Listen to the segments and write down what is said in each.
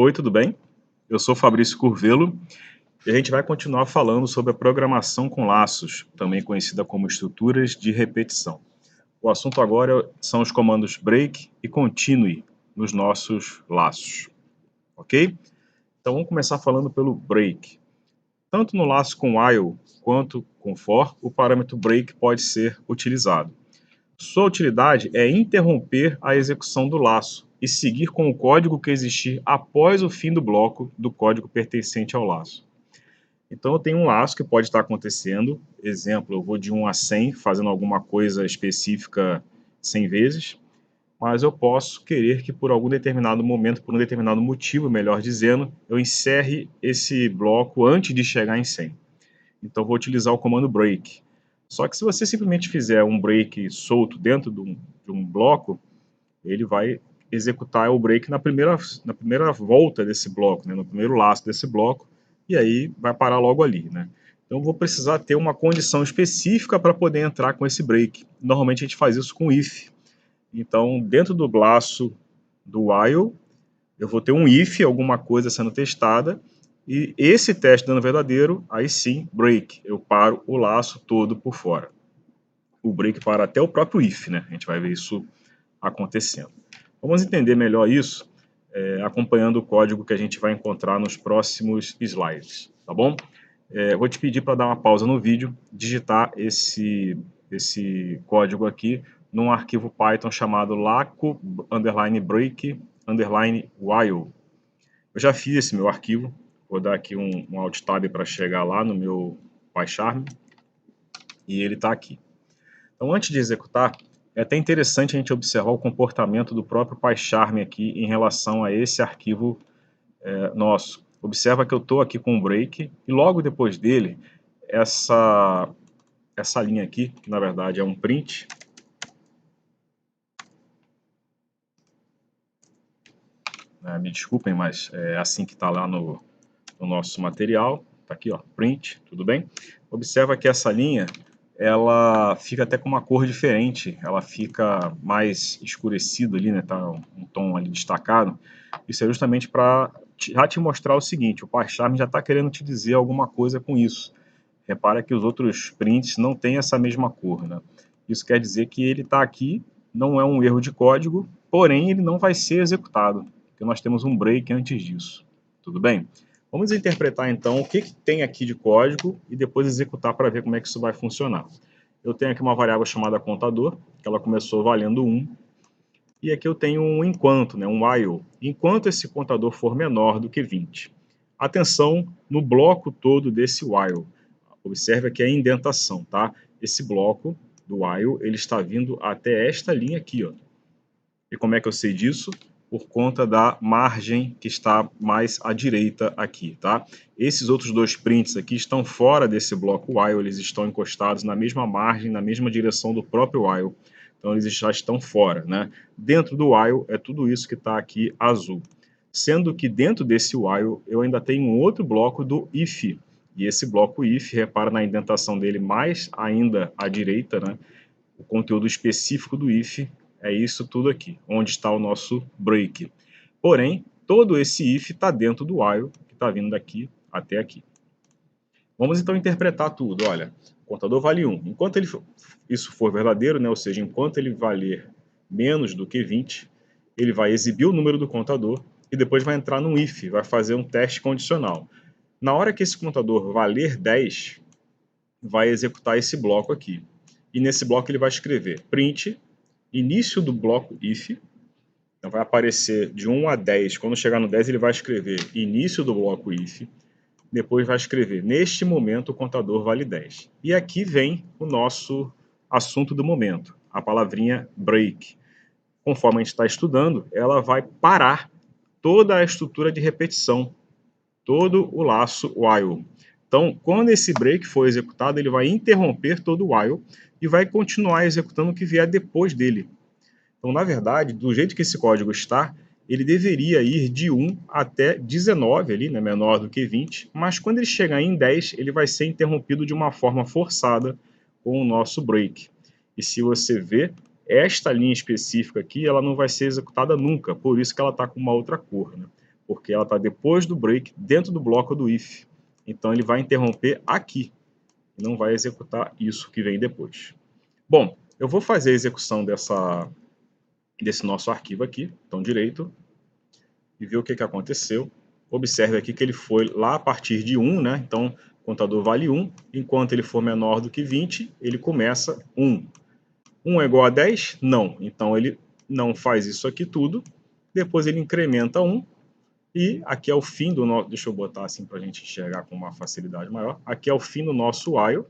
Oi, tudo bem? Eu sou Fabrício Curvelo e a gente vai continuar falando sobre a programação com laços, também conhecida como estruturas de repetição. O assunto agora são os comandos break e continue nos nossos laços, ok? Então vamos começar falando pelo break. Tanto no laço com while quanto com for, o parâmetro break pode ser utilizado. Sua utilidade é interromper a execução do laço e seguir com o código que existir após o fim do bloco do código pertencente ao laço. Então eu tenho um laço que pode estar acontecendo, exemplo, eu vou de 1 a 100 fazendo alguma coisa específica 100 vezes, mas eu posso querer que por algum determinado momento, por um determinado motivo, melhor dizendo, eu encerre esse bloco antes de chegar em 100. Então vou utilizar o comando break. Só que se você simplesmente fizer um break solto dentro de um bloco, ele vai executar o break na primeira volta desse bloco, né, no primeiro laço desse bloco, e aí vai parar logo ali, né? Então vou precisar ter uma condição específica para poder entrar com esse break. Normalmente a gente faz isso com if. Então dentro do laço do while, eu vou ter um if, alguma coisa sendo testada, e esse teste dando verdadeiro, aí sim, break. Eu paro o laço todo por fora. O break para até o próprio if, né? A gente vai ver isso acontecendo. Vamos entender melhor isso acompanhando o código que a gente vai encontrar nos próximos slides, tá bom? Vou te pedir para dar uma pausa no vídeo, digitar esse código aqui num arquivo Python chamado laco_break_while. Eu já fiz esse meu arquivo, vou dar aqui um Alt Tab para chegar lá no meu PyCharm, e ele está aqui. Então, antes de executar, é até interessante a gente observar o comportamento do próprio PyCharm aqui em relação a esse arquivo nosso. Observa que eu estou aqui com um break, e logo depois dele, essa linha aqui, que na verdade é um print, me desculpem, mas é assim que está lá no nosso material, está aqui, ó, print, tudo bem? Observa que essa linha, ela fica até com uma cor diferente, ela fica mais escurecida ali, né, tá um tom ali destacado. Isso é justamente para já te mostrar o seguinte, o PyCharm já está querendo te dizer alguma coisa com isso. Repara que os outros prints não têm essa mesma cor, né? Isso quer dizer que ele está aqui, não é um erro de código, porém ele não vai ser executado, porque nós temos um break antes disso. Tudo bem? Vamos interpretar então o que tem aqui de código e depois executar para ver como é que isso vai funcionar. Eu tenho aqui uma variável chamada contador, que ela começou valendo 1, e aqui eu tenho um enquanto, né, um while, enquanto esse contador for menor do que 20. Atenção no bloco todo desse while. Observe aqui a indentação, tá? Esse bloco do while, ele está vindo até esta linha aqui, ó. E como é que eu sei disso? Por conta da margem que está mais à direita aqui, tá? Esses outros dois prints aqui estão fora desse bloco while, eles estão encostados na mesma margem, na mesma direção do próprio while. Então eles já estão fora, né? Dentro do while é tudo isso que está aqui azul. Sendo que dentro desse while eu ainda tenho um outro bloco do if. E esse bloco if, repara na indentação dele mais ainda à direita, né? O conteúdo específico do if é isso tudo aqui, onde está o nosso break. Porém, todo esse if está dentro do while, que está vindo daqui até aqui. Vamos então interpretar tudo. Olha, o contador vale 1. Enquanto isso for verdadeiro, né, ou seja, enquanto ele valer menos do que 20, ele vai exibir o número do contador e depois vai entrar num if, vai fazer um teste condicional. Na hora que esse contador valer 10, vai executar esse bloco aqui. E nesse bloco ele vai escrever print, início do bloco if, então vai aparecer de 1 a 10, quando chegar no 10 ele vai escrever início do bloco if, depois vai escrever neste momento o contador vale 10. E aqui vem o nosso assunto do momento, a palavrinha break. Conforme a gente está estudando, ela vai parar toda a estrutura de repetição, todo o laço while. Então, quando esse break for executado, ele vai interromper todo o while e vai continuar executando o que vier depois dele. Então, na verdade, do jeito que esse código está, ele deveria ir de 1 até 19, ali, né, menor do que 20, mas quando ele chegar em 10, ele vai ser interrompido de uma forma forçada com o nosso break. E se você ver, esta linha específica aqui, ela não vai ser executada nunca, por isso que ela está com uma outra cor, né? porque ela está depois do break, dentro do bloco do if. Então ele vai interromper aqui, e não vai executar isso que vem depois. Bom, eu vou fazer a execução desse nosso arquivo aqui, botão direito, e ver o que aconteceu. Observe aqui que ele foi lá a partir de 1, né? Então, o contador vale 1. Enquanto ele for menor do que 20, ele começa 1. 1 é igual a 10? Não. Então, ele não faz isso aqui tudo. Depois, ele incrementa 1. E aqui é o fim do nosso... Deixa eu botar assim para a gente enxergar com uma facilidade maior. Aqui é o fim do nosso while.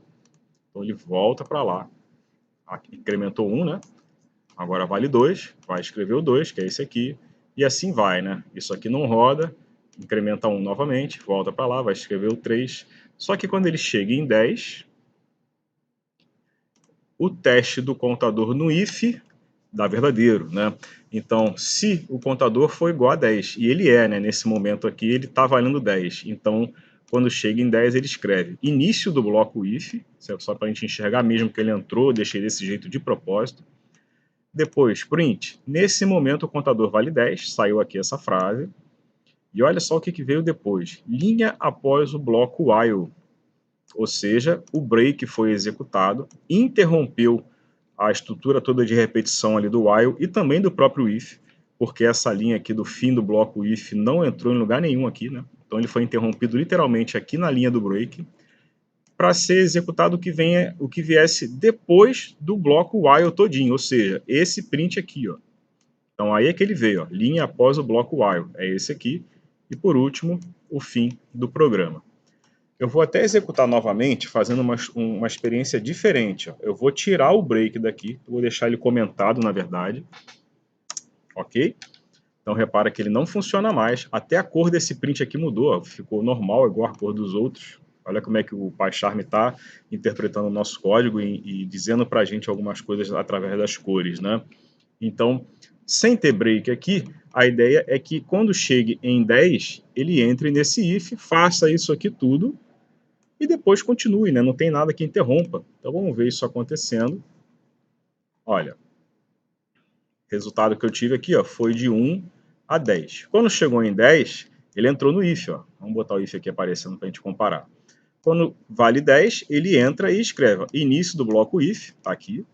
Então, ele volta para lá. Aqui, incrementou 1, né? Agora vale 2. Vai escrever o 2, que é esse aqui. E assim vai, né? Isso aqui não roda, incrementa 1 novamente, volta para lá, vai escrever o 3. Só que quando ele chega em 10, o teste do contador no if dá verdadeiro, né? Então, se o contador for igual a 10, e ele é, né? Nesse momento aqui, ele está valendo 10. Então, quando chega em 10, ele escreve início do bloco if, só para a gente enxergar mesmo que ele entrou, deixei desse jeito de propósito. Depois, print. Nesse momento, o contador vale 10. Saiu aqui essa frase. E olha só o que veio depois. Linha após o bloco while. Ou seja, o break foi executado, interrompeu a estrutura toda de repetição ali do while e também do próprio if, porque essa linha aqui do fim do bloco if não entrou em lugar nenhum aqui, né? Então ele foi interrompido literalmente aqui na linha do break, para ser executado o que viesse depois do bloco while todinho, ou seja, esse print aqui, ó. Então aí é que ele veio, ó, linha após o bloco while, é esse aqui, e por último, o fim do programa. Eu vou até executar novamente, fazendo uma experiência diferente, ó. Eu vou tirar o break daqui, vou deixar ele comentado, na verdade, ok? Então repara que ele não funciona mais, até a cor desse print aqui mudou, ó, ficou normal, igual a cor dos outros. Olha como é que o PyCharm está interpretando o nosso código e dizendo para a gente algumas coisas através das cores, né? Então, sem ter break aqui, a ideia é que quando chegue em 10, ele entre nesse if, faça isso aqui tudo e depois continue, né? Não tem nada que interrompa. Então vamos ver isso acontecendo. Olha, o resultado que eu tive aqui, ó, foi de 1 a 10. Quando chegou em 10, ele entrou no if, ó. Vamos botar o if aqui aparecendo para a gente comparar. Quando vale 10, ele entra e escreve início do bloco if, tá aqui.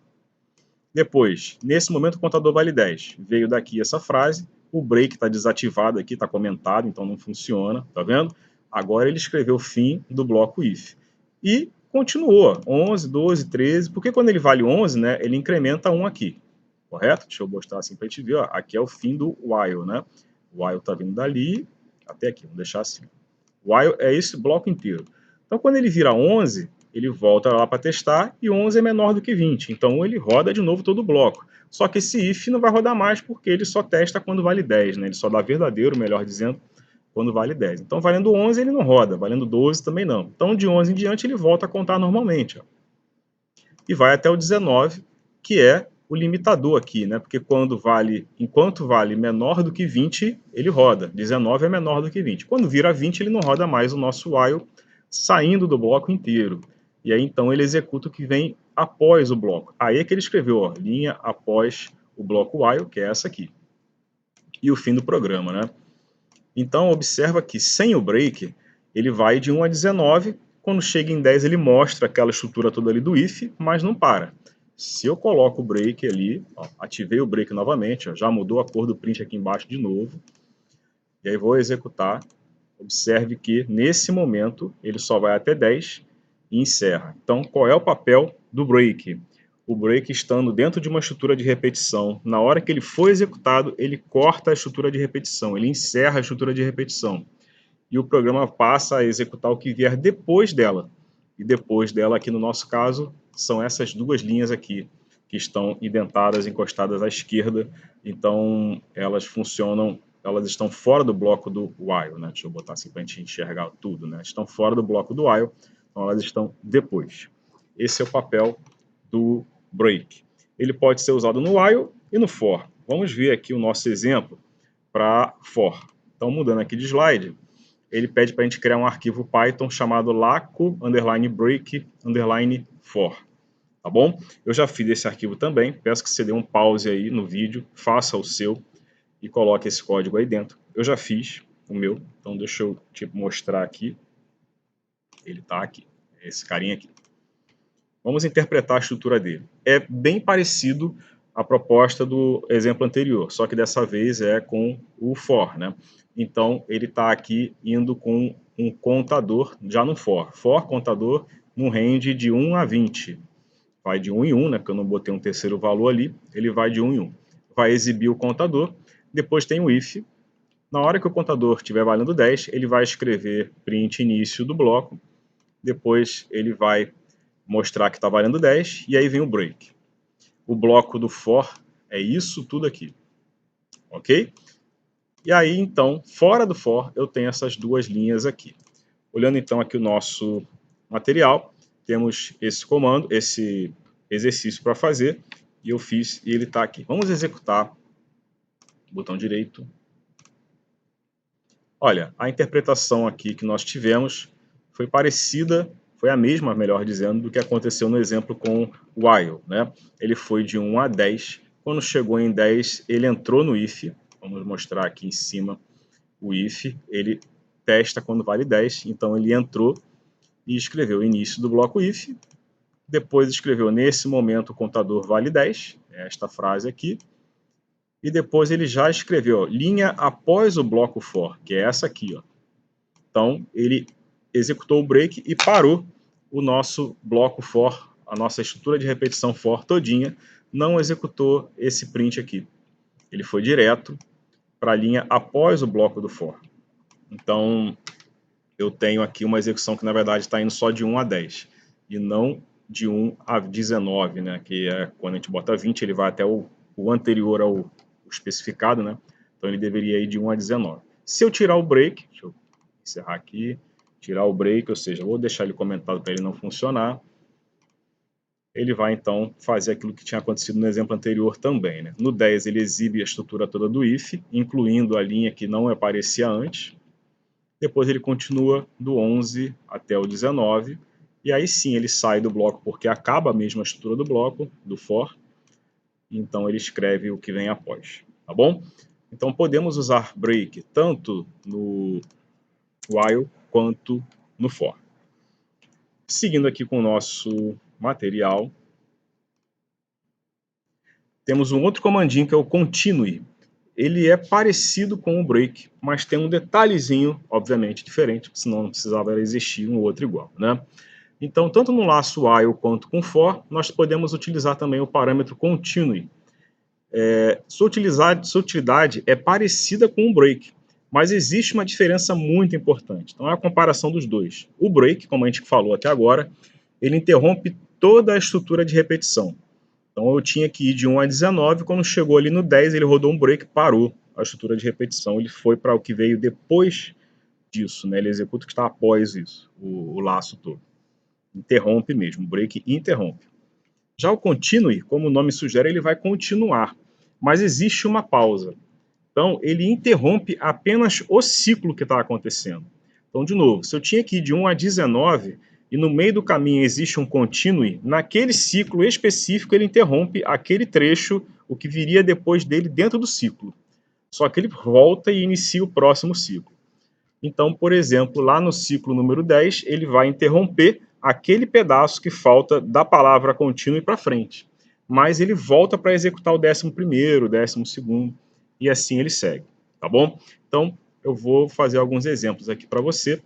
Depois, nesse momento o contador vale 10. Veio daqui essa frase, o break está desativado aqui, está comentado, então não funciona, tá vendo? Agora ele escreveu o fim do bloco if. E continua, 11, 12, 13, porque quando ele vale 11, né, ele incrementa 1 aqui, correto? Deixa eu mostrar assim para a gente ver, ó, aqui é o fim do while, né? O while está vindo dali até aqui, vamos deixar assim. While é esse bloco inteiro. Então, quando ele vira 11, ele volta lá para testar e 11 é menor do que 20. Então, ele roda de novo todo o bloco. Só que esse if não vai rodar mais porque ele só testa quando vale 10, né? Ele só dá verdadeiro, melhor dizendo, quando vale 10. Então, valendo 11 ele não roda, valendo 12 também não. Então, de 11 em diante ele volta a contar normalmente, ó. E vai até o 19, que é o limitador aqui, né? Porque enquanto vale menor do que 20, ele roda. 19 é menor do que 20. Quando vira 20, ele não roda mais o nosso while saindo do bloco inteiro. E aí, então, ele executa o que vem após o bloco. Aí é que ele escreveu, ó, linha após o bloco while, que é essa aqui. E o fim do programa, né? Então, observa que sem o break, ele vai de 1 a 19. Quando chega em 10, ele mostra aquela estrutura toda ali do if, mas não para. Se eu coloco o break ali, ó, ativei o break novamente, ó, já mudou a cor do print aqui embaixo de novo. E aí vou executar. Observe que, nesse momento, ele só vai até 10 e encerra. Então, qual é o papel do break? O break estando dentro de uma estrutura de repetição. Na hora que ele for executado, ele corta a estrutura de repetição, ele encerra a estrutura de repetição. E o programa passa a executar o que vier depois dela. E depois dela, aqui no nosso caso, são essas duas linhas aqui, que estão indentadas, encostadas à esquerda. Então, elas funcionam, elas estão fora do bloco do while, né? Deixa eu botar assim para a gente enxergar tudo, né? Estão fora do bloco do while, então elas estão depois. Esse é o papel do break. Ele pode ser usado no while e no for. Vamos ver aqui o nosso exemplo para for. Então, mudando aqui de slide, ele pede para a gente criar um arquivo Python chamado laco_break_for. Tá bom? Eu já fiz esse arquivo também, peço que você dê um pause aí no vídeo, faça o seu e coloque esse código aí dentro. Eu já fiz. o meu. Então deixa eu te mostrar aqui. Ele está aqui, esse carinha aqui. Vamos interpretar a estrutura dele. É bem parecido à proposta do exemplo anterior, só que dessa vez é com o for, né? Então ele está aqui indo com um contador já no for. For contador no range de 1 a 20. Vai de 1 em 1, né? Porque eu não botei um terceiro valor ali. Ele vai de 1 em 1. Vai exibir o contador. Depois tem o if. Na hora que o contador estiver valendo 10, ele vai escrever print início do bloco. Depois ele vai mostrar que está valendo 10, e aí vem o break. O bloco do for é isso tudo aqui, ok? E aí, então, fora do for, eu tenho essas duas linhas aqui. Olhando, então, aqui o nosso material, temos esse comando, esse exercício para fazer, e eu fiz, e ele está aqui. Vamos executar, botão direito. Olha, a interpretação aqui que nós tivemos foi parecida, foi a mesma, melhor dizendo, do que aconteceu no exemplo com o while, né? Ele foi de 1 a 10, quando chegou em 10, ele entrou no if, vamos mostrar aqui em cima o if, ele testa quando vale 10, então ele entrou e escreveu o início do bloco if, depois escreveu nesse momento o contador vale 10, esta frase aqui, e depois ele já escreveu, ó, linha após o bloco for, que é essa aqui, ó. Então, ele executou o break e parou o nosso bloco for, a nossa estrutura de repetição for todinha, não executou esse print aqui. Ele foi direto para a linha após o bloco do for. Então, eu tenho aqui uma execução que, na verdade, está indo só de 1 a 10, e não de 1 a 19, né? Que é quando a gente bota 20, ele vai até o anterior ao especificado, né? Então, ele deveria ir de 1 a 19. Se eu tirar o break, deixa eu encerrar aqui, tirar o break, ou seja, vou deixar ele comentado para ele não funcionar, ele vai então fazer aquilo que tinha acontecido no exemplo anterior também, né? No 10 ele exibe a estrutura toda do if, incluindo a linha que não aparecia antes, depois ele continua do 11 até o 19, e aí sim ele sai do bloco porque acaba a mesma estrutura do bloco, do for, então ele escreve o que vem após, tá bom? Então podemos usar break tanto no while quanto no for. Seguindo aqui com o nosso material, temos um outro comandinho que é o continue. Ele é parecido com o break, mas tem um detalhezinho, obviamente, diferente, senão não precisava existir um outro igual, né? Então, tanto no laço while quanto com for, nós podemos utilizar também o parâmetro continue. Sua utilidade é parecida com o break, mas existe uma diferença muito importante. Então, é a comparação dos dois. O break, como a gente falou até agora, ele interrompe toda a estrutura de repetição. Então, eu tinha que ir de 1 a 19, quando chegou ali no 10, ele rodou um break, parou a estrutura de repetição. Ele foi para o que veio depois disso, né? Ele executa o que está após isso, o laço todo. Interrompe mesmo, o break interrompe. Já o continue, como o nome sugere, ele vai continuar, mas existe uma pausa. Então, ele interrompe apenas o ciclo que está acontecendo. Então, de novo, se eu tinha que ir de 1 a 19 e no meio do caminho existe um continue, naquele ciclo específico ele interrompe aquele trecho, o que viria depois dele dentro do ciclo. Só que ele volta e inicia o próximo ciclo. Então, por exemplo, lá no ciclo número 10, ele vai interromper aquele pedaço que falta da palavra continue para frente. Mas ele volta para executar o 11º, o 12º, e assim ele segue, tá bom? Então, eu vou fazer alguns exemplos aqui para você.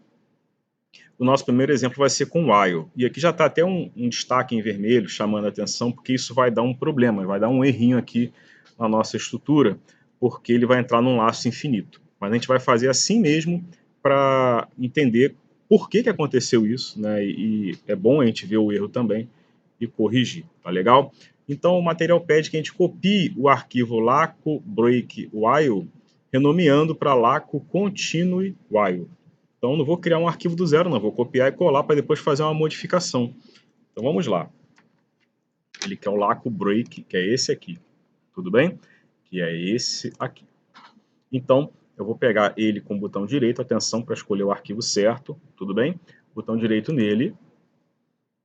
O nosso primeiro exemplo vai ser com while. E aqui já está até um destaque em vermelho chamando a atenção, porque isso vai dar um problema, vai dar um errinho aqui na nossa estrutura, porque ele vai entrar num laço infinito. Mas a gente vai fazer assim mesmo para entender por que aconteceu isso, né? E é bom a gente ver o erro também e corrigir, tá legal? Então o material pede que a gente copie o arquivo laco break while, renomeando para laco continue while. Então não vou criar um arquivo do zero, não, vou copiar e colar para depois fazer uma modificação. Então vamos lá. Ele quer o laco break, que é esse aqui, tudo bem? Que é esse aqui. Então eu vou pegar ele com o botão direito, atenção para escolher o arquivo certo, tudo bem? Botão direito nele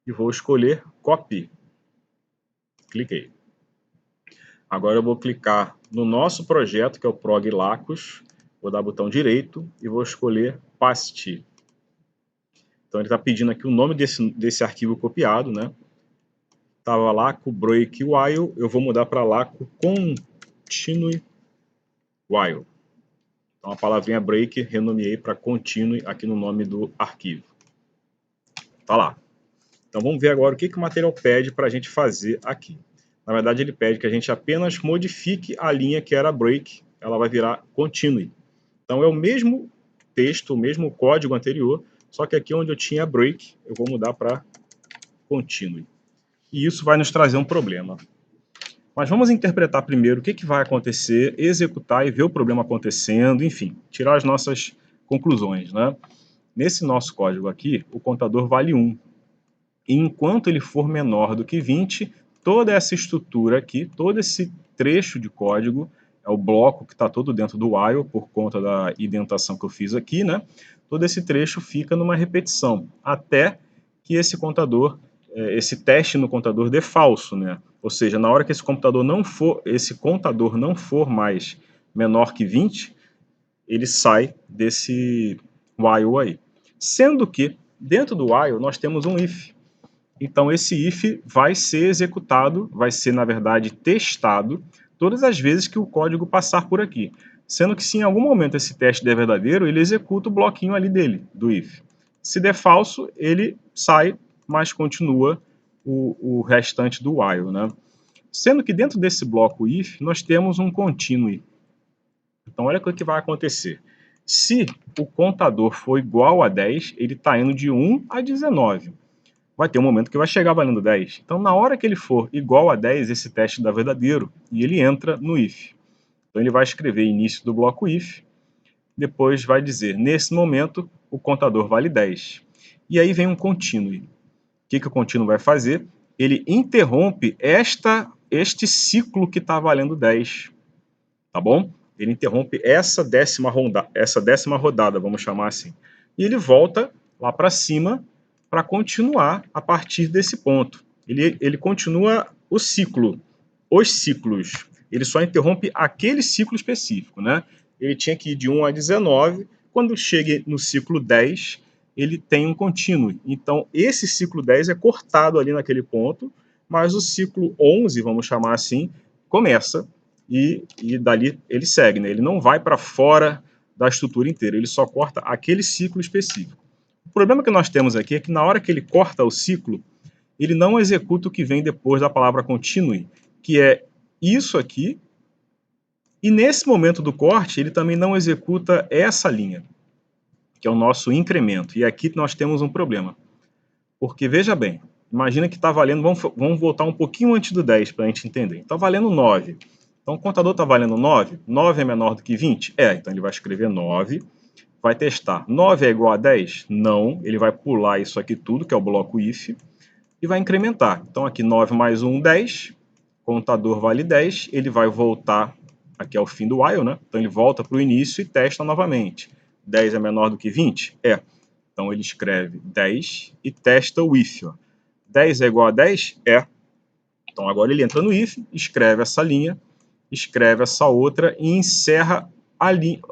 e vou escolher copy. Cliquei. Agora eu vou clicar no nosso projeto, que é o Prog Lacos, Vou dar botão direito e vou escolher Paste. Então ele está pedindo aqui o nome desse arquivo copiado, né? Estava lá com break while, eu vou mudar para lá com continue while. Então a palavrinha break renomeei para continue aqui no nome do arquivo. Tá lá. Então vamos ver agora o que o material pede para a gente fazer aqui. Na verdade ele pede que a gente apenas modifique a linha que era break, ela vai virar continue. Então é o mesmo texto, o mesmo código anterior, só que aqui onde eu tinha break, eu vou mudar para continue. E isso vai nos trazer um problema. Mas vamos interpretar primeiro o que vai acontecer, executar e ver o problema acontecendo, enfim, tirar as nossas conclusões, né? Nesse nosso código aqui, o contador vale 1. E enquanto ele for menor do que 20, toda essa estrutura aqui, todo esse trecho de código, é o bloco que está todo dentro do while, por conta da indentação que eu fiz aqui, né? Todo esse trecho fica numa repetição, até que esse contador, esse teste no contador dê falso, né? Ou seja, na hora que esse contador não for mais menor que 20, ele sai desse while aí. Sendo que, dentro do while, nós temos um if. Então, esse if vai ser executado, vai ser, na verdade, testado todas as vezes que o código passar por aqui. Sendo que, se em algum momento esse teste der verdadeiro, ele executa o bloquinho ali dele, do if. Se der falso, ele sai, mas continua o restante do while, né? Sendo que dentro desse bloco if, nós temos um continue. Então, olha o que vai acontecer. Se o contador for igual a 10, ele está indo de 1 a 19. Vai ter um momento que vai chegar valendo 10. Então, na hora que ele for igual a 10, esse teste dá verdadeiro e ele entra no if. Então, ele vai escrever início do bloco if, depois vai dizer, nesse momento, o contador vale 10. E aí vem um continue. O que o continue vai fazer? Ele interrompe este ciclo que está valendo 10. Tá bom? Ele interrompe essa décima rodada, vamos chamar assim. E ele volta lá para cima para continuar a partir desse ponto. Ele continua o ciclo, os ciclos. Ele só interrompe aquele ciclo específico, né? Ele tinha que ir de 1 a 19. Quando chega no ciclo 10, ele tem um continue. Então, esse ciclo 10 é cortado ali naquele ponto, mas o ciclo 11, vamos chamar assim, começa e dali ele segue, né? Ele não vai para fora da estrutura inteira, ele só corta aquele ciclo específico. O problema que nós temos aqui é que na hora que ele corta o ciclo, ele não executa o que vem depois da palavra continue, que é isso aqui, e nesse momento do corte, ele também não executa essa linha, que é o nosso incremento. E aqui nós temos um problema. Porque, veja bem, imagina que está valendo, vamos voltar um pouquinho antes do 10 para a gente entender. Está valendo 9. Então o contador está valendo 9. 9 é menor do que 20? Então ele vai escrever 9. Vai testar. 9 é igual a 10? Não. Ele vai pular isso aqui tudo, que é o bloco if, e vai incrementar. Então aqui 9 mais 1, 10. Contador vale 10. Ele vai voltar aqui ao fim do while, né? Então ele volta para o início e testa novamente. 10 é menor do que 20? Então ele escreve 10 e testa o if. 10 é igual a 10? Então agora ele entra no if, escreve essa linha, escreve essa outra e encerra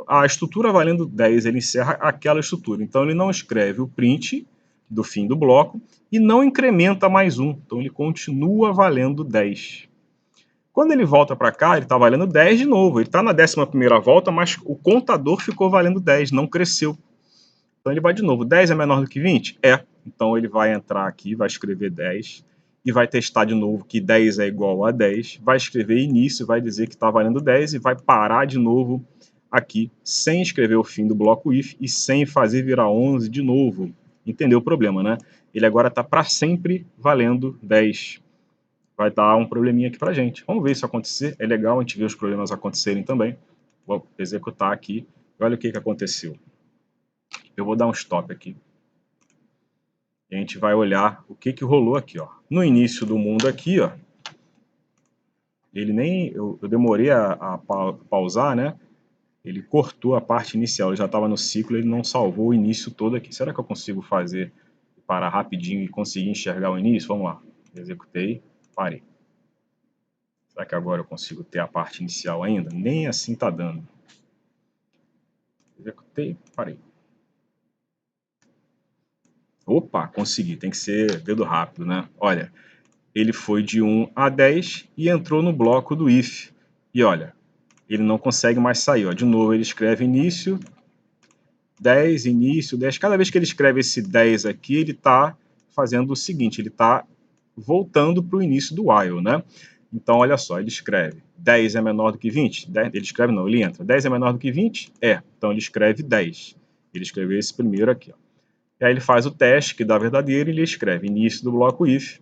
a estrutura valendo 10, ele encerra aquela estrutura. Então ele não escreve o print do fim do bloco e não incrementa mais um. Então ele continua valendo 10. Quando ele volta para cá, ele está valendo 10 de novo. Ele está na 11ª volta, mas o contador ficou valendo 10, não cresceu. Então ele vai de novo. 10 é menor do que 20? Então ele vai entrar aqui, vai escrever 10 e vai testar de novo que 10 é igual a 10. Vai escrever início, vai dizer que está valendo 10 e vai parar de novo aqui, sem escrever o fim do bloco if e sem fazer virar 11 de novo. Entendeu o problema, né? Ele agora está para sempre valendo 10. Vai dar um probleminha aqui para a gente. Vamos ver isso acontecer. É legal a gente ver os problemas acontecerem também. Vou executar aqui. Olha o que aconteceu. Eu vou dar um stop aqui. E a gente vai olhar o que rolou aqui, ó. No início do mundo aqui, ó. Ele nem... Eu demorei a pausar, né? Ele cortou a parte inicial. Ele já estava no ciclo, ele não salvou o início todo aqui. Será que eu consigo fazer, parar rapidinho e conseguir enxergar o início? Vamos lá. Executei, parei. Será que agora eu consigo ter a parte inicial ainda? Nem assim tá dando. Executei, parei. Opa, consegui. Tem que ser dedo rápido, né? Olha, ele foi de 1 a 10 e entrou no bloco do if. E olha, ele não consegue mais sair. Ó. De novo, ele escreve início, 10, início, 10. Cada vez que ele escreve esse 10 aqui, ele está fazendo o seguinte, ele está voltando para o início do while, né? Então, olha só, ele escreve 10 é menor do que 20? Ele escreve não, ele entra. 10 é menor do que 20? É. Então, ele escreve 10. Ele escreveu esse primeiro aqui, ó. E aí ele faz o teste, que dá verdadeiro, e ele escreve início do bloco if.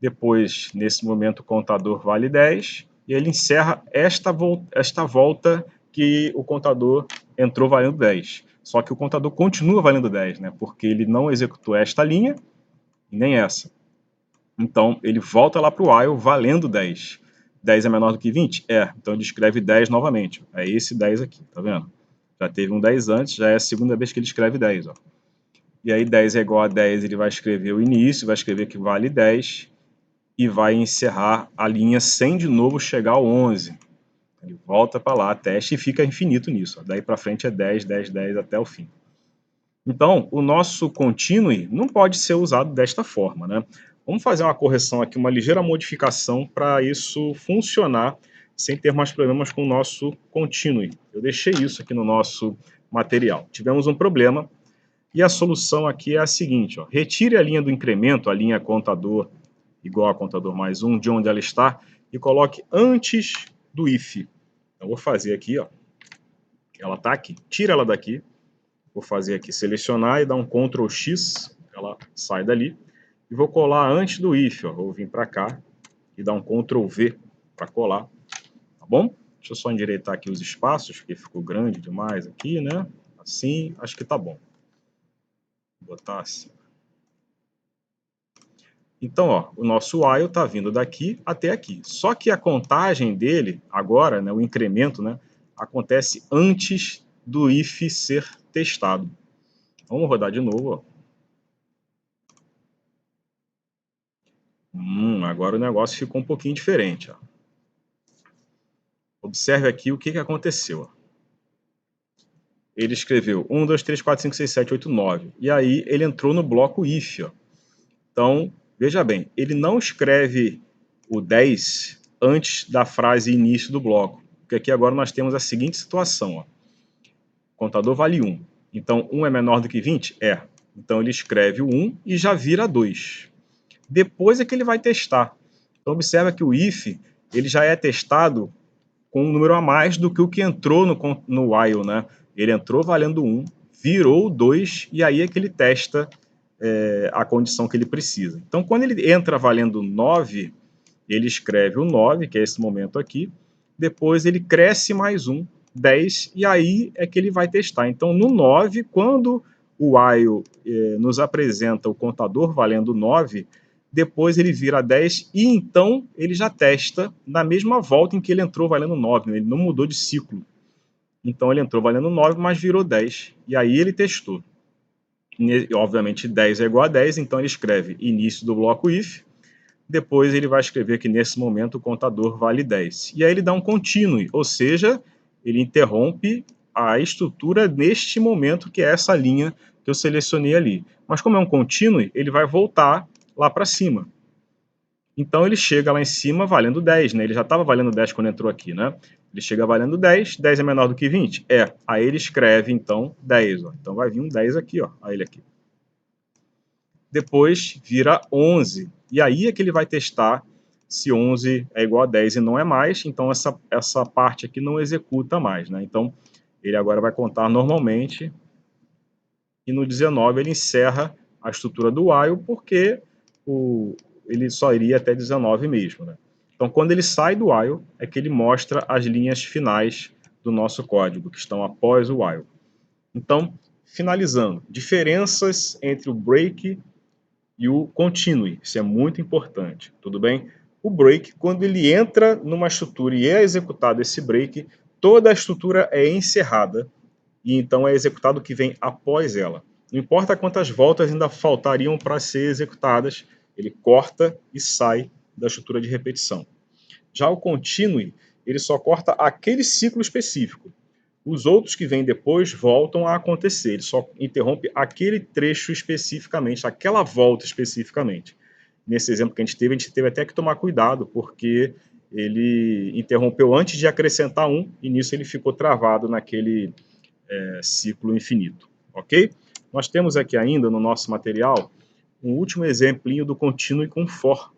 Depois, nesse momento, o contador vale 10. E ele encerra esta volta que o contador entrou valendo 10. Só que o contador continua valendo 10, né? Porque ele não executou esta linha e nem essa. Então, ele volta lá para o while valendo 10. 10 é menor do que 20? É. Então, ele escreve 10 novamente. É esse 10 aqui, tá vendo? Já teve um 10 antes, já é a segunda vez que ele escreve 10, ó. E aí 10 é igual a 10, ele vai escrever o início, vai escrever que vale 10 e vai encerrar a linha sem de novo chegar ao 11. Ele volta para lá, teste e fica infinito nisso. Daí para frente é 10, 10, 10 até o fim. Então, o nosso continue não pode ser usado desta forma, né? Vamos fazer uma correção aqui, uma ligeira modificação para isso funcionar sem ter mais problemas com o nosso continue. Eu deixei isso aqui no nosso material. Tivemos um problema e a solução aqui é a seguinte, ó, retire a linha do incremento, a linha contador igual a contador mais 1, de onde ela está, e coloque antes do if. Então, vou fazer aqui, ó, ela está aqui, tira ela daqui, vou fazer aqui selecionar e dar um Ctrl X, ela sai dali, e vou colar antes do if, ó, vou vir para cá e dar um Ctrl V para colar, tá bom? Deixa eu só endireitar aqui os espaços, porque ficou grande demais aqui, né? Assim, acho que tá bom. Vou botar assim. Então, ó, o nosso while está vindo daqui até aqui. Só que a contagem dele, agora, né, o incremento, né, acontece antes do if ser testado. Vamos rodar de novo. Ó. Agora o negócio ficou um pouquinho diferente. Ó. Observe aqui o que aconteceu. Ó. Ele escreveu 1, 2, 3, 4, 5, 6, 7, 8, 9. E aí ele entrou no bloco if. Ó. Então, veja bem, ele não escreve o 10 antes da frase início do bloco. Porque aqui agora nós temos a seguinte situação. Ó. O contador vale 1. Então, 1 é menor do que 20? É. Então, ele escreve o 1 e já vira 2. Depois é que ele vai testar. Então, observa que o if ele já é testado com um número a mais do que o que entrou no while. Né? Ele entrou valendo 1, virou 2, e aí é que ele testa a condição que ele precisa. Então, quando ele entra valendo 9, ele escreve o 9, que é esse momento aqui, depois ele cresce mais um, 10, e aí é que ele vai testar. Então, no 9, quando o while nos apresenta o contador valendo 9, depois ele vira 10 e então ele já testa na mesma volta em que ele entrou valendo 9, ele não mudou de ciclo. Então ele entrou valendo 9, mas virou 10, e aí ele testou. Obviamente 10 é igual a 10, então ele escreve início do bloco if, depois ele vai escrever que nesse momento o contador vale 10. E aí ele dá um continue, ou seja, ele interrompe a estrutura neste momento, que é essa linha que eu selecionei ali. Mas como é um continue, ele vai voltar lá para cima. Então ele chega lá em cima valendo 10, né? Ele já estava valendo 10 quando entrou aqui, né? Ele chega valendo 10, 10 é menor do que 20? É. Aí ele escreve, então, 10. Ó. Então vai vir um 10 aqui, ó. Aí ele aqui. Depois vira 11. E aí é que ele vai testar se 11 é igual a 10 e não é mais, então essa parte aqui não executa mais, né? Então, ele agora vai contar normalmente e no 19 ele encerra a estrutura do while porque ele só iria até 19 mesmo, né? Então, quando ele sai do while, é que ele mostra as linhas finais do nosso código, que estão após o while. Então, finalizando, diferenças entre o break e o continue, isso é muito importante, tudo bem? O break, quando ele entra numa estrutura e é executado esse break, toda a estrutura é encerrada e então é executado o que vem após ela. Não importa quantas voltas ainda faltariam para ser executadas, ele corta e sai da estrutura de repetição. Já o continue, ele só corta aquele ciclo específico. Os outros que vêm depois voltam a acontecer, ele só interrompe aquele trecho especificamente, aquela volta especificamente. Nesse exemplo que a gente teve até que tomar cuidado, porque ele interrompeu antes de acrescentar um, e nisso ele ficou travado naquele ciclo infinito, ok? Nós temos aqui ainda no nosso material um último exemplinho do continue com for,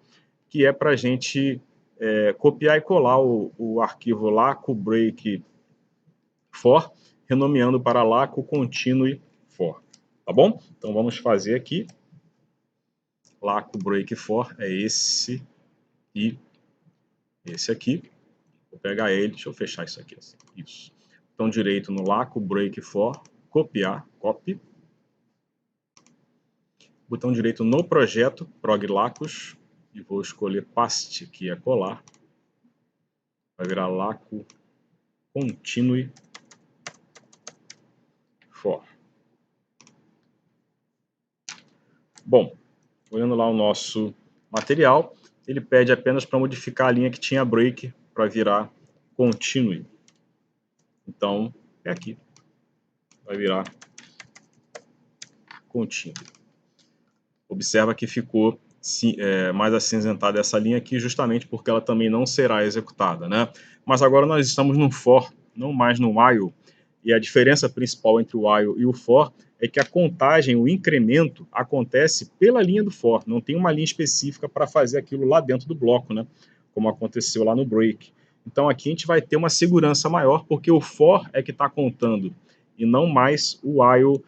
que é para a gente copiar e colar o arquivo laco break for, renomeando para laco continue for, tá bom? Então vamos fazer aqui, laco break for é esse e esse aqui, vou pegar ele, deixa eu fechar isso aqui, assim, isso. Botão direito no laco break for, copiar, copy, botão direito no projeto, prog lacos, e vou escolher paste, que é colar, vai virar laco continue for. Bom, olhando lá o nosso material, ele pede apenas para modificar a linha que tinha break para virar continue. Então, é aqui. Vai virar continue. Observa que ficou mais acinzentada essa linha aqui, justamente porque ela também não será executada, né? Mas agora nós estamos no for, não mais no while. E a diferença principal entre o while e o for é que a contagem, o incremento, acontece pela linha do for. Não tem uma linha específica para fazer aquilo lá dentro do bloco, né? Como aconteceu lá no break. Então aqui a gente vai ter uma segurança maior, porque o for é que está contando, e não mais o while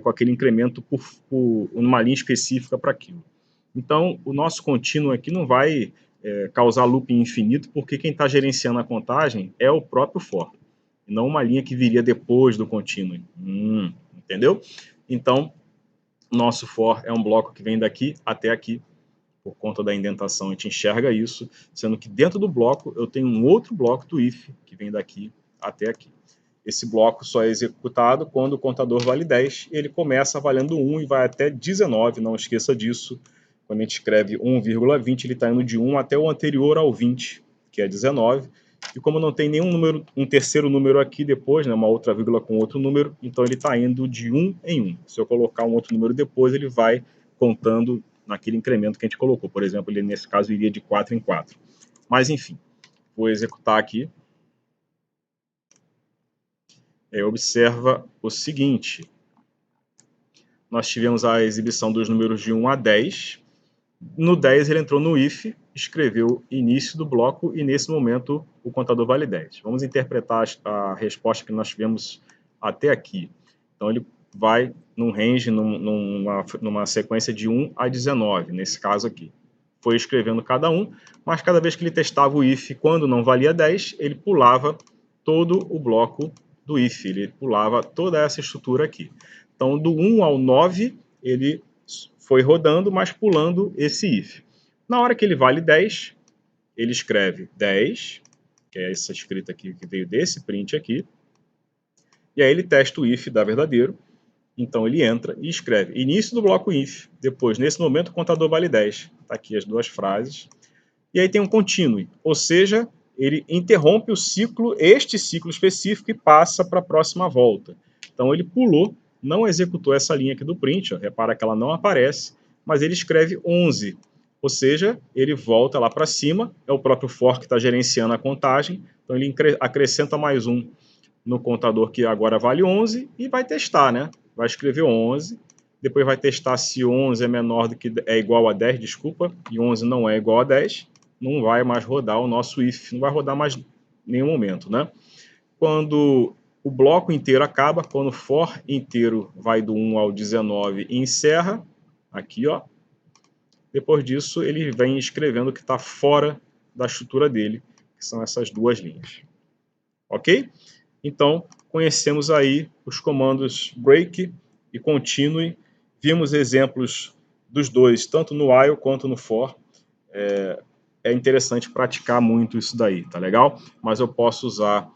com aquele incremento por uma linha específica para aquilo. Então, o nosso contínuo aqui não vai causar looping infinito, porque quem está gerenciando a contagem é o próprio for, e não uma linha que viria depois do contínuo. Entendeu? Então, nosso for é um bloco que vem daqui até aqui. Por conta da indentação, a gente enxerga isso, sendo que dentro do bloco eu tenho um outro bloco do if, que vem daqui até aqui. Esse bloco só é executado quando o contador vale 10, ele começa valendo 1 e vai até 19, não esqueça disso. Quando a gente escreve 1,20, ele está indo de 1 até o anterior ao 20, que é 19. E como não tem nenhum número, um terceiro número aqui depois, né, uma outra vírgula com outro número, então ele está indo de 1 em 1. Se eu colocar um outro número depois, ele vai contando naquele incremento que a gente colocou. Por exemplo, ele nesse caso iria de 4 em 4. Mas enfim, vou executar aqui. Observa o seguinte, nós tivemos a exibição dos números de 1 a 10, no 10 ele entrou no if, escreveu início do bloco e nesse momento o contador vale 10. Vamos interpretar a resposta que nós tivemos até aqui. Então ele vai num range, numa sequência de 1 a 19, nesse caso aqui. Foi escrevendo cada um, mas cada vez que ele testava o if, quando não valia 10, ele pulava todo o bloco do if, ele pulava toda essa estrutura aqui. Então, do 1 ao 9, ele foi rodando, mas pulando esse if. Na hora que ele vale 10, ele escreve 10, que é essa escrita aqui que veio desse print aqui, e aí ele testa o if dá verdadeiro, então ele entra e escreve início do bloco if, depois, nesse momento, o contador vale 10. Está aqui as duas frases. E aí tem um continue, ou seja, ele interrompe o ciclo, este ciclo específico, e passa para a próxima volta. Então ele pulou, não executou essa linha aqui do print, ó, repara que ela não aparece, mas ele escreve 11, ou seja, ele volta lá para cima, é o próprio for que está gerenciando a contagem, então ele acrescenta mais um no contador que agora vale 11 e vai testar, né? Vai escrever 11, depois vai testar se 11 é menor do que é igual a 10, desculpa, e 11 não é igual a 10, não vai mais rodar o nosso if, não vai rodar mais em nenhum momento, né? Quando o bloco inteiro acaba, quando o for inteiro vai do 1 ao 19 e encerra, aqui, ó, depois disso ele vem escrevendo o que está fora da estrutura dele, que são essas duas linhas. Ok? Então, conhecemos aí os comandos break e continue, vimos exemplos dos dois, tanto no while quanto no for. É interessante praticar muito isso daí, tá legal? Mas eu posso usar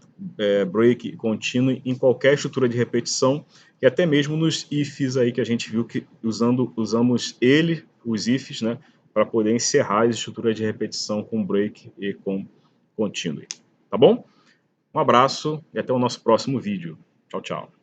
break e continue em qualquer estrutura de repetição, e até mesmo nos ifs aí que a gente viu que usamos os ifs, né, para poder encerrar as estruturas de repetição com break e com continue, tá bom? Um abraço e até o nosso próximo vídeo. Tchau, tchau.